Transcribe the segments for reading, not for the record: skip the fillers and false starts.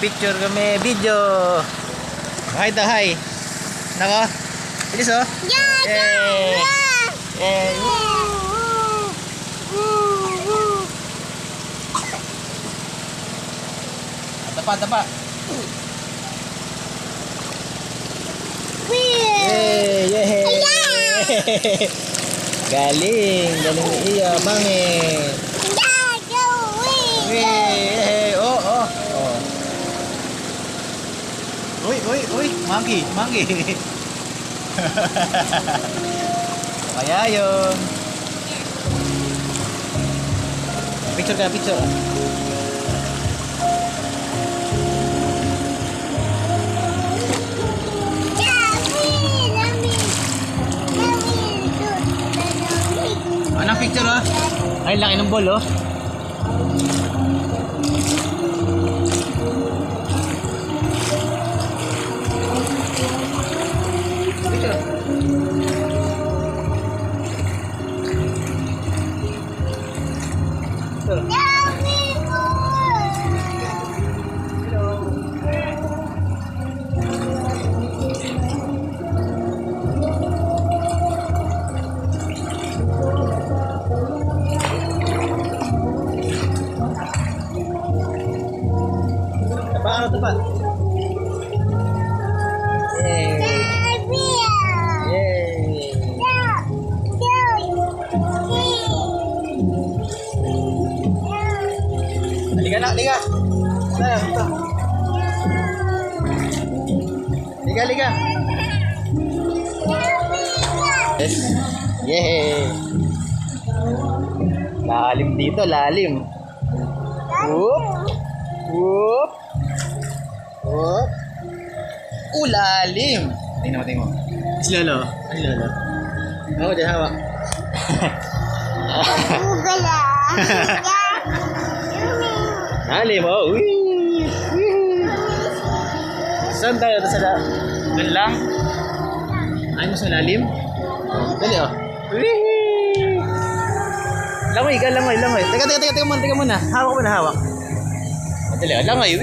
Picture kami, video. Hi daw, hi. Nako. Bilis oh. Yay! Yay! Tapa, tapa. Yay! Yay! Galing, galing iya, bangin. Yay! Oh, oh, oh. Uy, uy, uy, monkey, monkey. Kaya yun. Picture ka, picture. Anong picture oh? Ay, laki ng ball oh. Picture. Ano to pa? Yay! Yay! Halika na, halika! Ito. Halika, halika! Yes! Yay! Lalim dito, lalim! Whoop! Whoop! Oh. Ulalim. Tingnan mo, tingnan mo. Si Lolo. Ano si Lolo? Ako, dyan hawak. Lalim, oh. Saan tayo? Doon lang? Ayaw mo sa lalim? Dali, oh. Langoy, ka, langoy, langoy. Teka muna. Hawak mo na, hawak. Dali, oh. Langoy.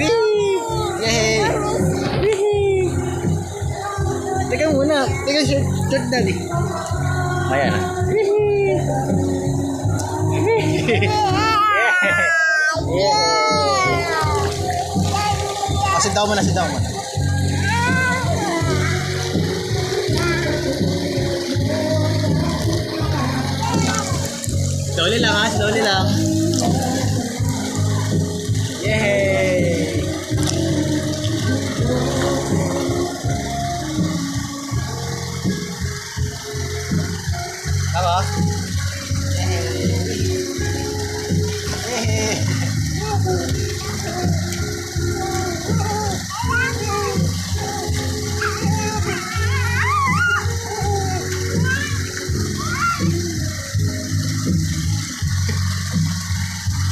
Yay! Teka muna. Teka, short daddy. Ayan na. Sit down muna, sit down muna. Slowly lang ha, slowly lang. Yay! Apa?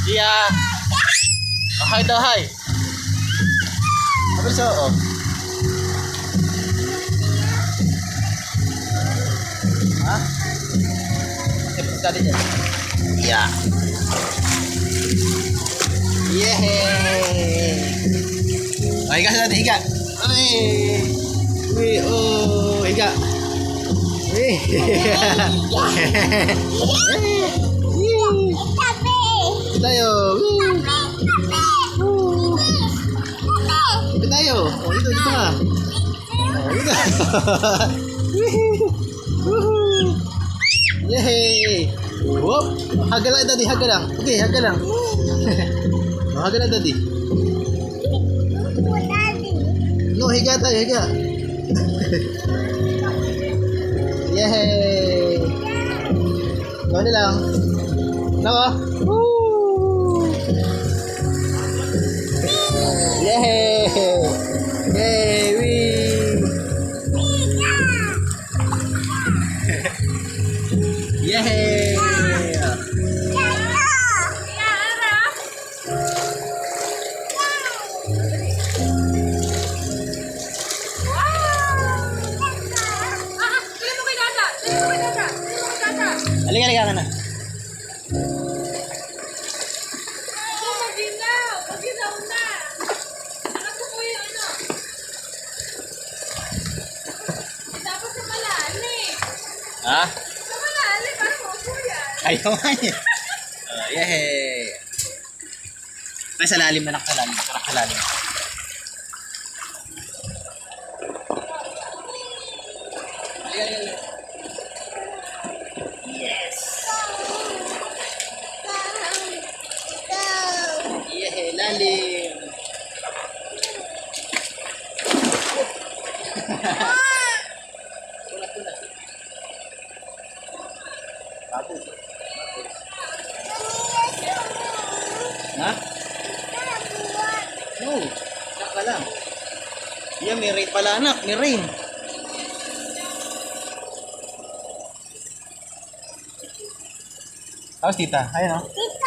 Iya. Hai dah hai. Apa so? Oh. Hah? Tadi ya. Iya. Yeay. Iga tadi iga. Wih, oh, iga. Wih. Kita yo. Kita yo. Oh, itu lah. Oh, itu. Yeay. Whoop. Haga lang tadi, haga lang. Okay, haga lang. Haga lang tadi. No, higa tayo, higa. Yeay. Gawin lang. Nako. Yeay. Yeay, wee. Yeay. Halika ka na. Ha? Malalim, parang maupo yan. Ayaw nga eh. Yehey. Ay, sa lalim na nakalalim. Nakalalim. Yes. Yehey, lalim. Pula. Bagus. Ha? No. Saka lang. Yan, may rain pala anak. May rain. Tapos tita. Ayun o.